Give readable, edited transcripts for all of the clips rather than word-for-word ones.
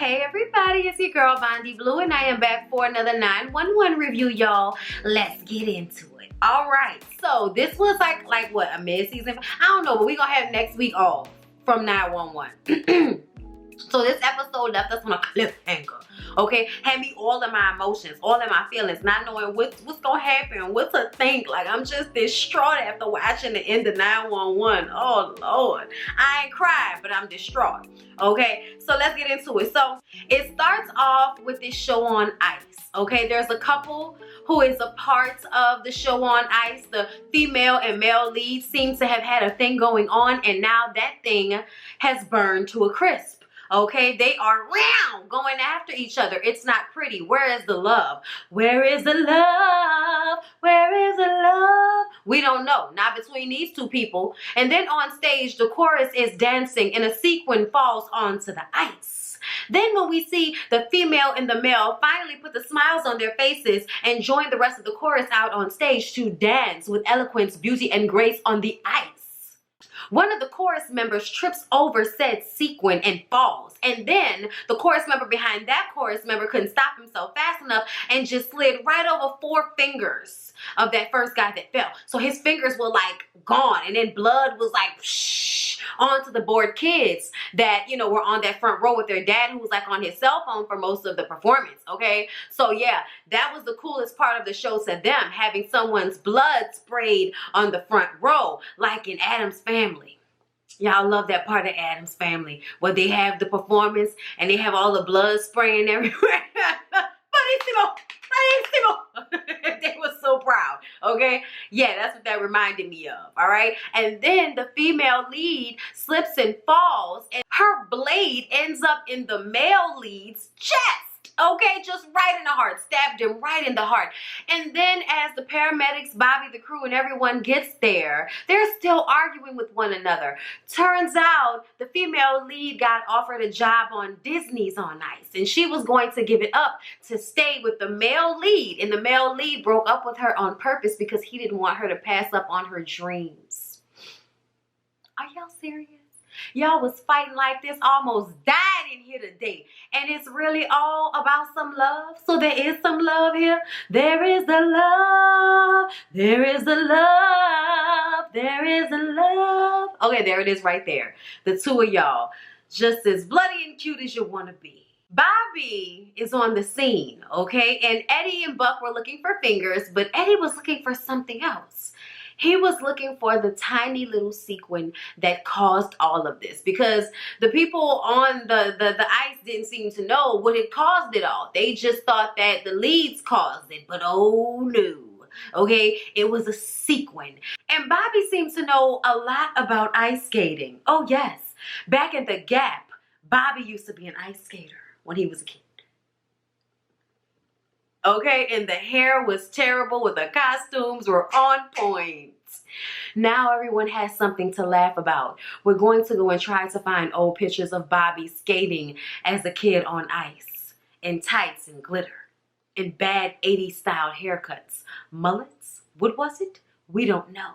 Hey everybody, it's your girl Bondy Blue and I am back for another 911 review, y'all. Let's get into it. Alright, so this was like what, a mid-season? I don't know, but we're gonna have next week off from 911. So this episode left us on a cliffhanger, okay? Had me all of my emotions, all of my feelings, not knowing what's gonna happen, what to think. Like, I'm just distraught after watching the end of 911. Oh, Lord. I ain't crying, but I'm distraught, okay? So let's get into it. So it starts off with this show on ice, okay? There's a couple who is a part of the show on ice. The female and male leads seem to have had a thing going on, and now that thing has burned to a crisp. Okay, they are going after each other. It's not pretty. Where is the love? Where is the love? Where is the love? We don't know. Not between these two people. And then on stage, the chorus is dancing and a sequin falls onto the ice. Then when we see the female and the male finally put the smiles on their faces and join the rest of the chorus out on stage to dance with eloquence, beauty, and grace on the ice, one of the chorus members trips over said sequin and falls. And then the chorus member behind that chorus member couldn't stop himself fast enough and just slid right over 4 fingers of that first guy that fell. So his fingers were like gone, and then blood was like onto the bored kids that, you know, were on that front row with their dad, who was like on his cell phone for most of the performance, okay? So yeah, that was the coolest part of the show to them, having someone's blood sprayed on the front row, like in Addams Family. Y'all love that part of Addams Family where they have the performance and they have all the blood spraying everywhere. They were so proud, okay? Yeah, that's what that reminded me of, all right? And then the female lead slips and falls, and her blade ends up in the male lead's chest, okay? Just right in the heart, stabbed him right in the heart. And then as the paramedics, Bobby, the crew, and everyone gets there, they're still arguing with one another. Turns out the female lead got offered a job on Disney's On Ice, and she was going to give it up to stay with the male lead. And the male lead broke up with her on purpose because he didn't want her to pass up on her dreams. Are y'all serious? Y'all was fighting like this, almost died in here today. And it's really all about some love. So there is some love here. There is the love. There is the love. There is the love. Okay, there it is right there. The two of y'all, just as bloody and cute as you want to be. Bobby is on the scene, okay? And Eddie and Buck were looking for fingers, but Eddie was looking for something else. He was looking for the tiny little sequin that caused all of this, because the people on the ice didn't seem to know what had caused it all. They just thought that the leads caused it, but oh no. Okay, it was a sequin. And Bobby seems to know a lot about ice skating. Oh yes, back at the Gap, Bobby used to be an ice skater when he was a kid. Okay, and the hair was terrible, but the costumes were on point. Now everyone has something to laugh about. We're going to go and try to find old pictures of Bobby skating as a kid on ice, in tights and glitter, in bad 80s style haircuts. Mullets? What was it? We don't know.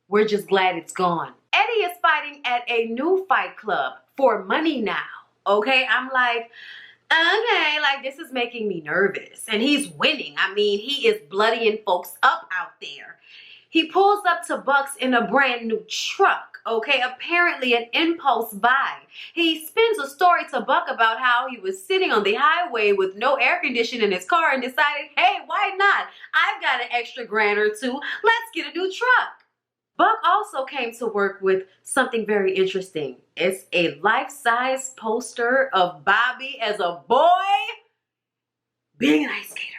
We're just glad it's gone. Eddie is fighting at a new fight club for money now. Okay, I'm like, okay, like this is making me nervous. And he's winning. I mean, he is bloodying folks up out there. He pulls up to Buck's in a brand new truck, okay? Apparently an impulse buy. He spins a story to Buck about how he was sitting on the highway with no air conditioning in his car and decided, hey, why not? I've got an extra grand or two. Let's get a new truck. Buck also came to work with something very interesting. It's a life-size poster of Bobby as a boy being an ice skater.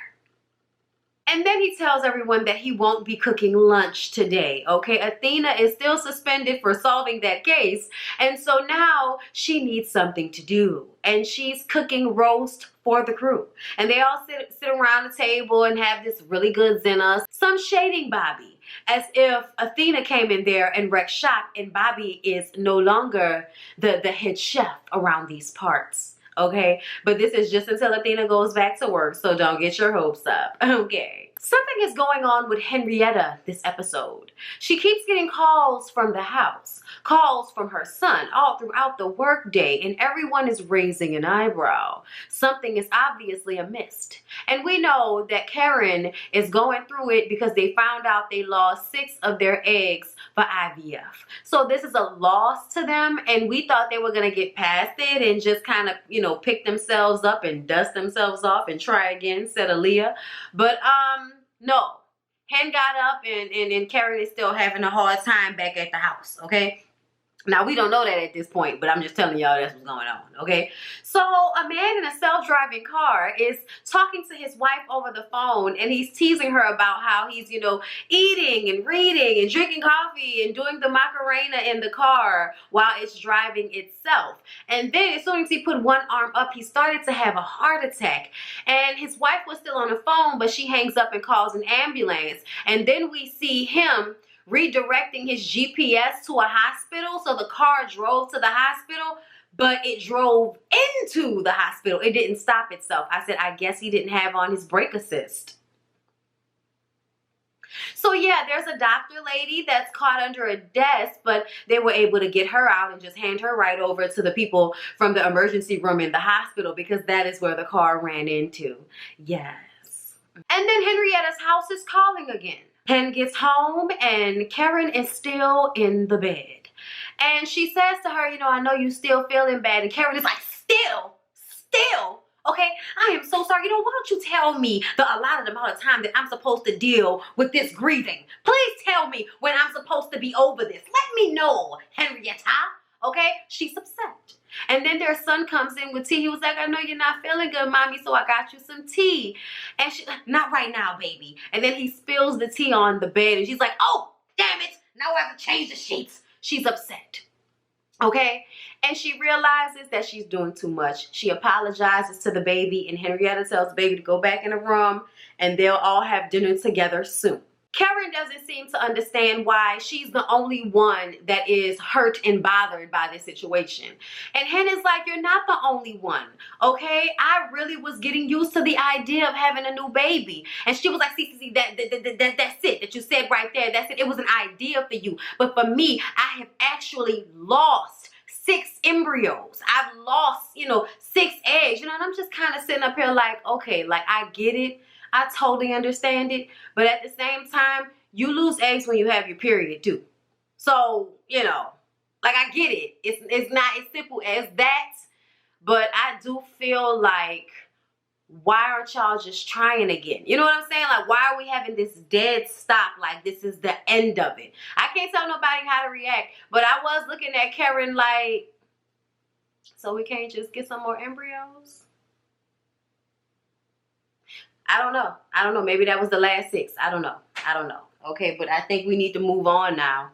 And then he tells everyone that he won't be cooking lunch today, okay? Athena is still suspended for solving that case, and so now she needs something to do. And she's cooking roast for the crew. And they all sit around the table and have this really good dinner. Some shading Bobby, as if Athena came in there and wrecked shop, and Bobby is no longer the head chef around these parts. okay? But this is just until Athena goes back to work, so don't get your hopes up, okay? Something is going on with Henrietta this episode. She keeps getting calls from the house, calls from her son all throughout the workday, and everyone is raising an eyebrow. Something is obviously amiss. And we know that Karen is going through it because they found out they lost 6 of their eggs for IVF. So this is a loss to them, and we thought they were going to get past it and just kind of, you know, pick themselves up and dust themselves off and try again, said Aaliyah. But no. Hen got up and Karen is still having a hard time back at the house, okay? Now, we don't know that at this point, but I'm just telling y'all that's what's going on, okay? So, a man in a self-driving car is talking to his wife over the phone, and he's teasing her about how he's, you know, eating and reading and drinking coffee and doing the Macarena in the car while it's driving itself. And then, as soon as he put one arm up, he started to have a heart attack. And his wife was still on the phone, but she hangs up and calls an ambulance. And then we see him redirecting his GPS to a hospital. So the car drove to the hospital, but it drove into the hospital. It didn't stop itself. I said, I guess he didn't have on his brake assist. So yeah, there's a doctor lady that's caught under a desk, but they were able to get her out and just hand her right over to the people from the emergency room in the hospital, because that is where the car ran into. Yes. And then Henrietta's house is calling again. Hen gets home and Karen is still in the bed. And she says to her, you know, I know you still feeling bad. And Karen is like, still, okay? I am so sorry. You know, why don't you tell me the allotted amount of time that I'm supposed to deal with this grieving? Please tell me when I'm supposed to be over this. Let me know, Henrietta, okay? She's upset. And then their son comes in with tea. He was like, I know you're not feeling good, mommy, so I got you some tea. And she, not right now, baby. And then he spills the tea on the bed, and she's like, oh, damn it. Now I have to change the sheets. She's upset. Okay? And she realizes that she's doing too much. She apologizes to the baby, and Henrietta tells the baby to go back in the room, and they'll all have dinner together soon. Karen doesn't seem to understand why she's the only one that is hurt and bothered by this situation. And Hen is like, you're not the only one, okay? I really was getting used to the idea of having a new baby. And she was like, see, that's it, that you said right there. That's it. It was an idea for you. But for me, I have actually lost 6 embryos. I've lost, you know, 6 eggs, you know, and I'm just kind of sitting up here like, okay, like I get it. I totally understand it. But at the same time, you lose eggs when you have your period too. So, you know, like I get it. It's not as simple as that. But I do feel like, why aren't y'all just trying again? You know what I'm saying? Like, why are we having this dead stop? Like, this is the end of it. I can't tell nobody how to react. But I was looking at Karen like, so we can't just get some more embryos? I don't know. I don't know. Maybe that was the last 6. I don't know. Okay, but I think we need to move on now.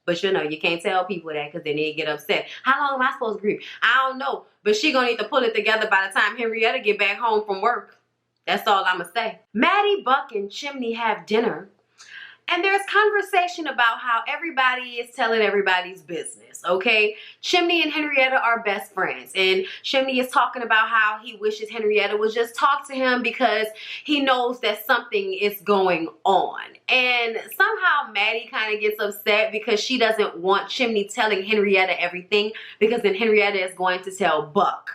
But you know, you can't tell people that because then they get upset. How long am I supposed to grieve? I don't know. But she gonna need to pull it together by the time Henrietta get back home from work. That's all I'ma say. Maddie, Buck, and Chimney have dinner. And there's conversation about how everybody is telling everybody's business, okay? Chimney and Henrietta are best friends. And Chimney is talking about how he wishes Henrietta would just talk to him because he knows that something is going on. And somehow Maddie kind of gets upset because she doesn't want Chimney telling Henrietta everything, because then Henrietta is going to tell Buck.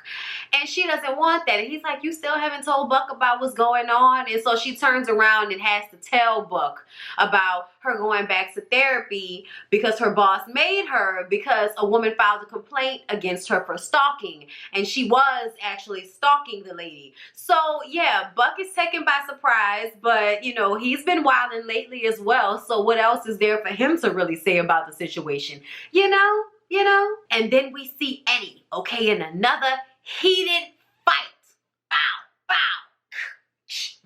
And she doesn't want that. And he's like, you still haven't told Buck about what's going on? And so she turns around and has to tell Buck about her going back to therapy because her boss made her, because a woman filed a complaint against her for stalking. And she was actually stalking the lady. So yeah, Buck is taken by surprise, but you know, he's been wilding lately as well. So what else is there for him to really say about the situation? You know? And then we see Eddie, okay, in another heated fight. Bow, bow.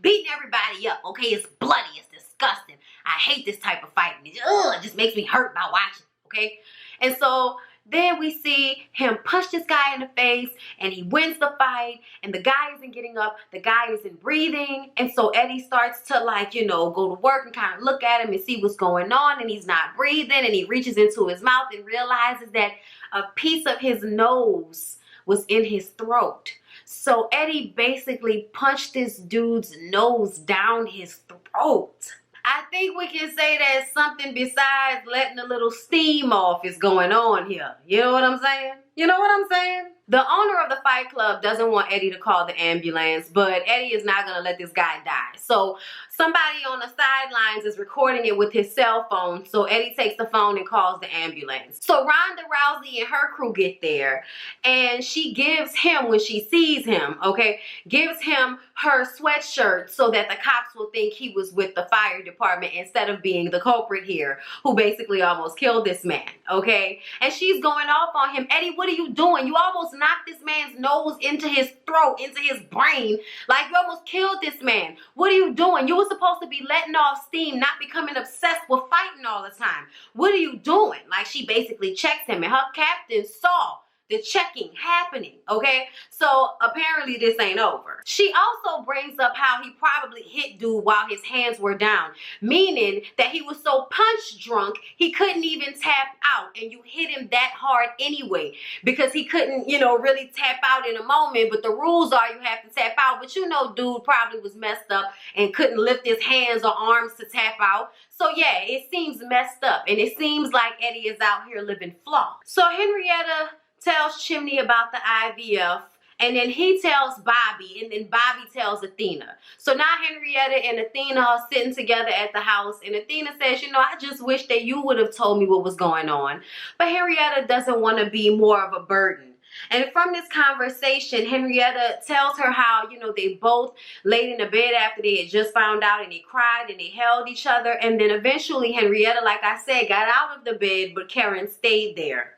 Beating everybody up, okay? It's bloody, it's disgusting. I hate this type of fighting. It just makes me hurt by watching, okay? And so then we see him punch this guy in the face, and he wins the fight, and the guy isn't getting up, the guy isn't breathing, and so Eddie starts to, like, you know, go to work and kind of look at him and see what's going on, and he's not breathing, and he reaches into his mouth and realizes that a piece of his nose was in his throat. So Eddie basically punched this dude's nose down his throat. I think we can say that something besides letting a little steam off is going on here. You know what I'm saying? You know what I'm saying? The owner of the Fight Club doesn't want Eddie to call the ambulance, but Eddie is not going to let this guy die. So somebody on the sidelines is recording it with his cell phone. So Eddie takes the phone and calls the ambulance. So Ronda Rousey and her crew get there, and she gives him, when she sees him, okay, gives him her sweatshirt so that the cops will think he was with the fire department instead of being the culprit here, who basically almost killed this man, okay? And she's going off on him. Eddie, what are you doing? You almost knocked this man's nose into his throat, into his brain. Like, you almost killed this man. What are you doing? You were supposed to be letting off steam, not becoming obsessed with fighting all the time. What are you doing? Like, she basically checks him, and her captain saw the checking happening, okay? So apparently this ain't over. She also brings up how he probably hit dude while his hands were down, meaning that he was so punch drunk he couldn't even tap out, and you hit him that hard anyway because he couldn't, you know, really tap out in a moment. But the rules are you have to tap out, but you know, dude probably was messed up and couldn't lift his hands or arms to tap out. So yeah, it seems messed up, and it seems like Eddie is out here living flawed. So Henrietta tells Chimney about the IVF, and then he tells Bobby, and then Bobby tells Athena. So now Henrietta and Athena are sitting together at the house, and Athena says, you know, I just wish that you would have told me what was going on. But Henrietta doesn't want to be more of a burden. And from this conversation, Henrietta tells her how, you know, they both laid in the bed after they had just found out, and they cried and they held each other. And then eventually Henrietta, like I said, got out of the bed, but Karen stayed there.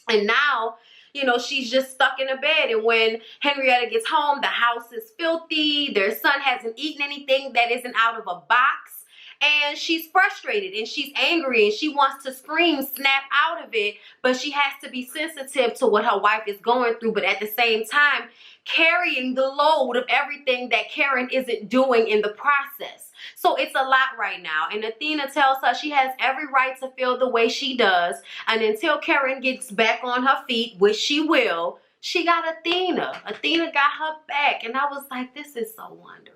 And now, you know, she's just stuck in a bed. And when Henrietta gets home, the house is filthy. Their son hasn't eaten anything that isn't out of a box. And she's frustrated and she's angry and she wants to scream, snap out of it. But she has to be sensitive to what her wife is going through. But at the same time, carrying the load of everything that Karen isn't doing in the process. So it's a lot right now. And Athena tells her she has every right to feel the way she does. And until Karen gets back on her feet, which she will, she got Athena. Athena got her back. And I was like, this is so wonderful.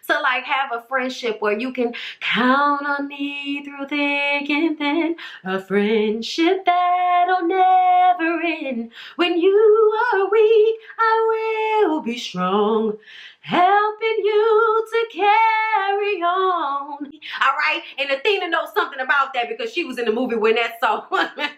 To like have a friendship where you can count on me through thick and thin. A friendship that'll never end. When you are weak, I will be strong. Helping you to carry on. All right, and Athena knows something about that because she was in the movie when that song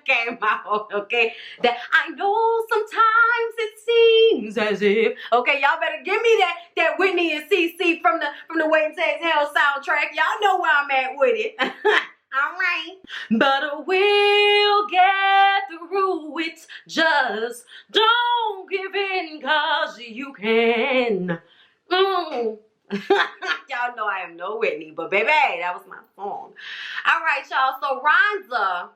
came out, okay? That I know sometimes it seems as if, okay, y'all better give me that Whitney and CC from the Waiting to Exhale soundtrack. Y'all know where I'm at with it. All right. But we'll get through it. Just don't give in, cause you can. Y'all know I am no Whitney, but baby, that was my phone. All right, y'all. So Ronda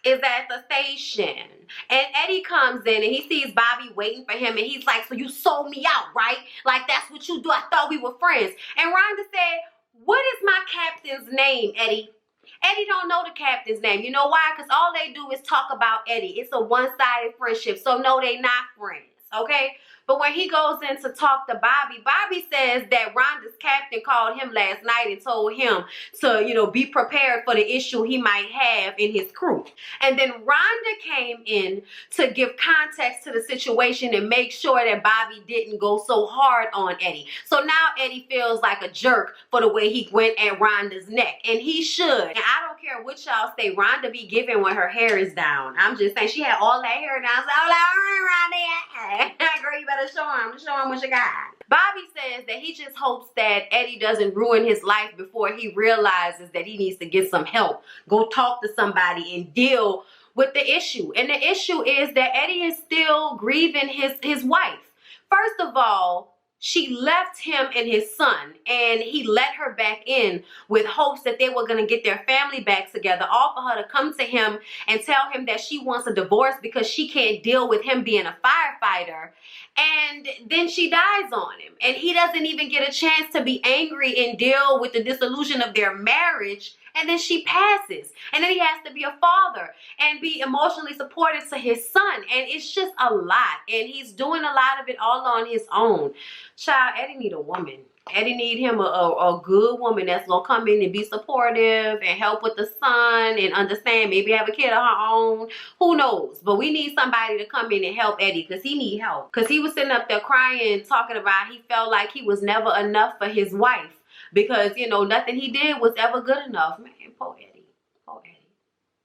is at the station, and Eddie comes in and he sees Bobby waiting for him, and he's like, so you sold me out, right? Like, that's what you do. I thought we were friends. And Ronda said, what is my captain's name, Eddie? Eddie don't know the captain's name. You know why? Because all they do is talk about Eddie. It's a one-sided friendship. So no, they not friends, okay? But when he goes in to talk to Bobby, Bobby says that Ronda's captain called him last night and told him to, you know, be prepared for the issue he might have in his crew. And then Ronda came in to give context to the situation and make sure that Bobby didn't go so hard on Eddie. So now Eddie feels like a jerk for the way he went at Ronda's neck. And he should. And I don't care what y'all say, Ronda be giving when her hair is down. I'm just saying, she had all that hair down. So I was like, all right, Ronda. Girl, you better show him what you got. Bobby says that he just hopes that Eddie doesn't ruin his life before he realizes that he needs to get some help. Go talk to somebody and deal with the issue. And the issue is that Eddie is still grieving his wife. First of all, she left him and his son, and he let her back in with hopes that they were going to get their family back together, all for her to come to him and tell him that she wants a divorce because she can't deal with him being a firefighter. And then she dies on him, and he doesn't even get a chance to be angry and deal with the dissolution of their marriage And then she passes. And then he has to be a father and be emotionally supportive to his son. And it's just a lot. And he's doing a lot of it all on his own. Child, Eddie need a woman. Eddie need him a good woman that's going to come in and be supportive and help with the son and understand, maybe have a kid of her own. Who knows? But we need somebody to come in and help Eddie because he need help. Because he was sitting up there crying, talking about he felt like he was never enough for his wife. Because, you know, nothing he did was ever good enough. Man, poor Eddie. Poor Eddie.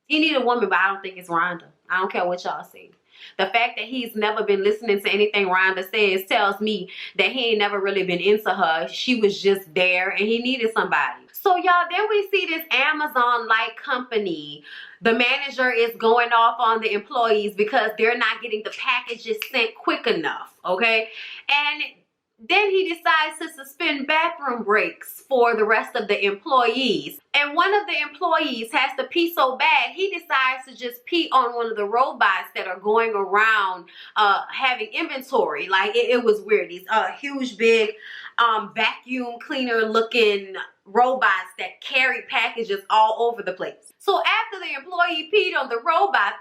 He need a woman, but I don't think it's Rhonda. I don't care what y'all say. The fact that he's never been listening to anything Rhonda says tells me that he ain't never really been into her. She was just there and he needed somebody. So y'all, then we see this Amazon-like company. The manager is going off on the employees because they're not getting the packages sent quick enough, okay? And then he decides to suspend bathroom breaks for the rest of the employees. And one of the employees has to pee so bad, he decides to just pee on one of the robots that are going around having inventory. Like, it was weird. These huge, big vacuum cleaner looking robots that carry packages all over the place. So after the employee peed on the robot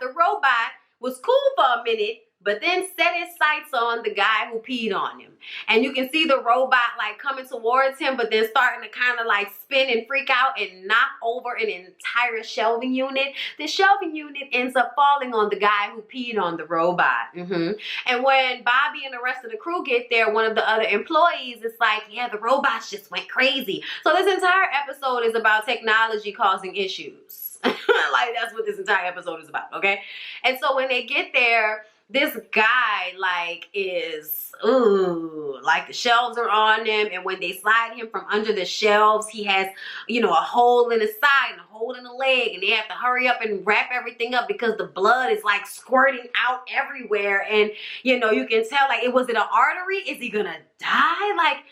was cool for a minute, but then set his sights on the guy who peed on him. And you can see the robot like coming towards him, but then starting to kind of like spin and freak out and knock over an entire shelving unit. The shelving unit ends up falling on the guy who peed on the robot. And when Bobby and the rest of the crew get there, one of the other employees is like, yeah, the robots just went crazy. So this entire episode is about technology causing issues. Like, that's what this entire episode is about, okay? And so when they get there, this guy like is, ooh, like the shelves are on him, and when they slide him from under the shelves, he has, you know, a hole in his side and a hole in the leg, and they have to hurry up and wrap everything up because the blood is like squirting out everywhere. And you know, you can tell, like, was it an artery? Is he gonna die? Like,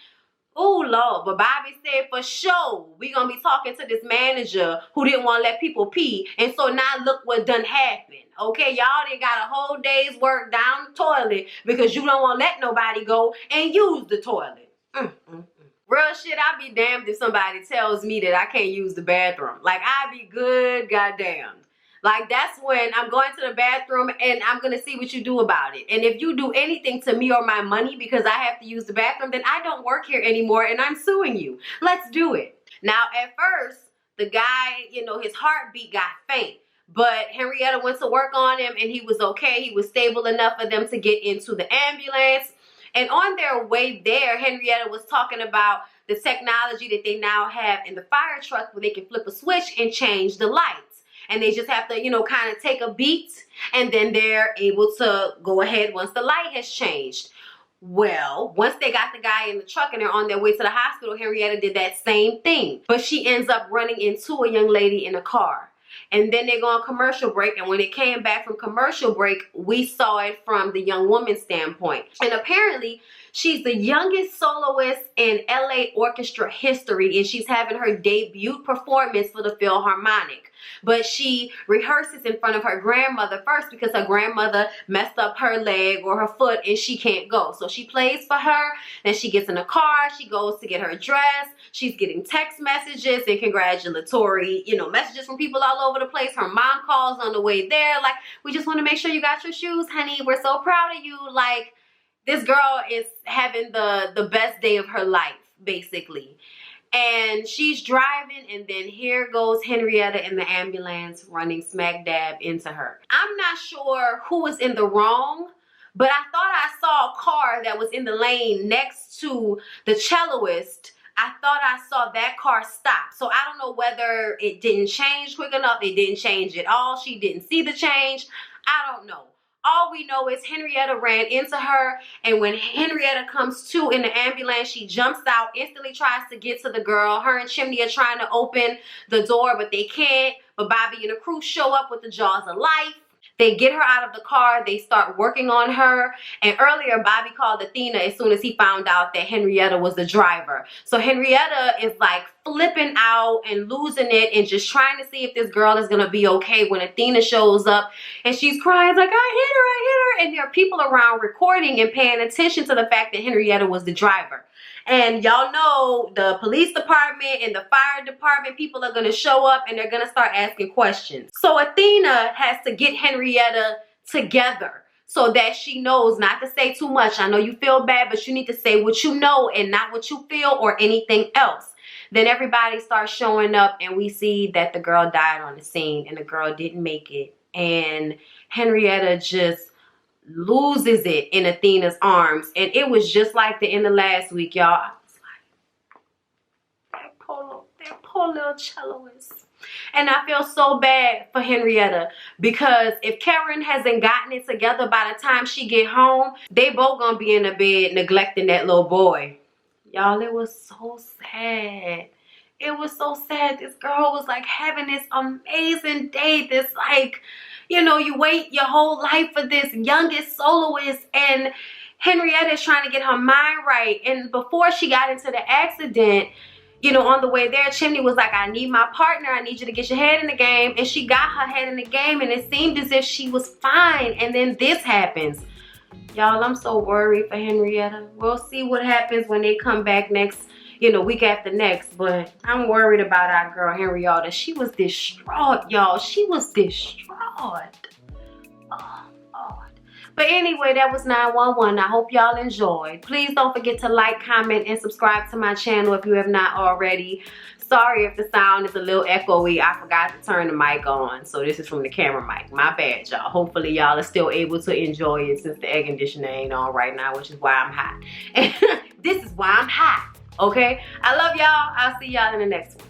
oh Lord. But Bobby said, for sure, we gonna be talking to this manager who didn't want to let people pee. And so now look what done happened. Okay, y'all done got a whole day's work down the toilet because you don't want to let nobody go and use the toilet. Real shit, I'd be damned if somebody tells me that I can't use the bathroom. Like, I'd be good goddamn. Like, that's when I'm going to the bathroom and I'm going to see what you do about it. And if you do anything to me or my money because I have to use the bathroom, then I don't work here anymore and I'm suing you. Let's do it. Now, at first, the guy, you know, his heartbeat got faint. But Henrietta went to work on him and he was okay. He was stable enough for them to get into the ambulance. And on their way there, Henrietta was talking about the technology that they now have in the fire truck where they can flip a switch and change the lights. And they just have to, you know, kind of take a beat and then they're able to go ahead once the light has changed. Well, once they got the guy in the truck and they're on their way to the hospital, Henrietta did that same thing. But she ends up running into a young lady in a car. And then they go on commercial break. And when it came back from commercial break, we saw it from the young woman's standpoint. And apparently, she's the youngest soloist in LA orchestra history. And she's having her debut performance for the Philharmonic. But she rehearses in front of her grandmother first because her grandmother messed up her leg or her foot and she can't go. So she plays for her. Then she gets in a car. She goes to get her dress. She's getting text messages and congratulatory, you know, messages from people all over the place. Her mom calls on the way there. Like, we just want to make sure you got your shoes, honey. We're so proud of you. Like, this girl is having the best day of her life, basically. And she's driving, and then here goes Henrietta in the ambulance running smack dab into her. I'm not sure who was in the wrong, but I thought I saw a car that was in the lane next to the celloist. I thought I saw that car stop. So I don't know whether it didn't change quick enough. It didn't change at all. She didn't see the change. I don't know. All we know is Henrietta ran into her, and when Henrietta comes to in the ambulance, she jumps out, instantly tries to get to the girl. Her and Chimney are trying to open the door, but they can't. But Bobby and the crew show up with the jaws of life. They get her out of the car. They start working on her. And earlier, Bobby called Athena as soon as he found out that Henrietta was the driver. So Henrietta is like flipping out and losing it and just trying to see if this girl is gonna be okay when Athena shows up and she's crying like, I hit her, and there are people around recording and paying attention to the fact that Henrietta was the driver. And y'all know the police department and the fire department people are gonna show up and they're gonna start asking questions. So Athena has to get Henrietta together so that she knows not to say too much. I know you feel bad, but you need to say what you know and not what you feel or anything else. Then everybody starts showing up and we see that the girl died on the scene and the girl didn't make it. And Henrietta just loses it in Athena's arms. And it was just like the end of last week, y'all. I was like, that poor little celloist. And I feel so bad for Henrietta because if Karen hasn't gotten it together by the time she get home, they both gonna be in the bed neglecting that little boy. Y'all, it was so sad. It was so sad. This girl was like having this amazing day. This like, you know, you wait your whole life for this youngest soloist, and Henrietta is trying to get her mind right. And before she got into the accident, you know, on the way there, Chimney was like, I need my partner. I need you to get your head in the game. And she got her head in the game and it seemed as if she was fine. And then this happens. Y'all, I'm so worried for Henrietta. We'll see what happens when they come back next, you know, week after next. But I'm worried about our girl Henrietta. She was distraught, y'all. She was distraught. Oh, Lord. But anyway, that was 911. I hope y'all enjoyed. Please don't forget to like, comment, and subscribe to my channel if you have not already. Sorry if the sound is a little echoey. I forgot to turn the mic on. So this is from the camera mic. My bad, y'all. Hopefully y'all are still able to enjoy it since the air conditioner ain't on right now, which is why I'm hot. This is why I'm hot, okay? I love y'all. I'll see y'all in the next one.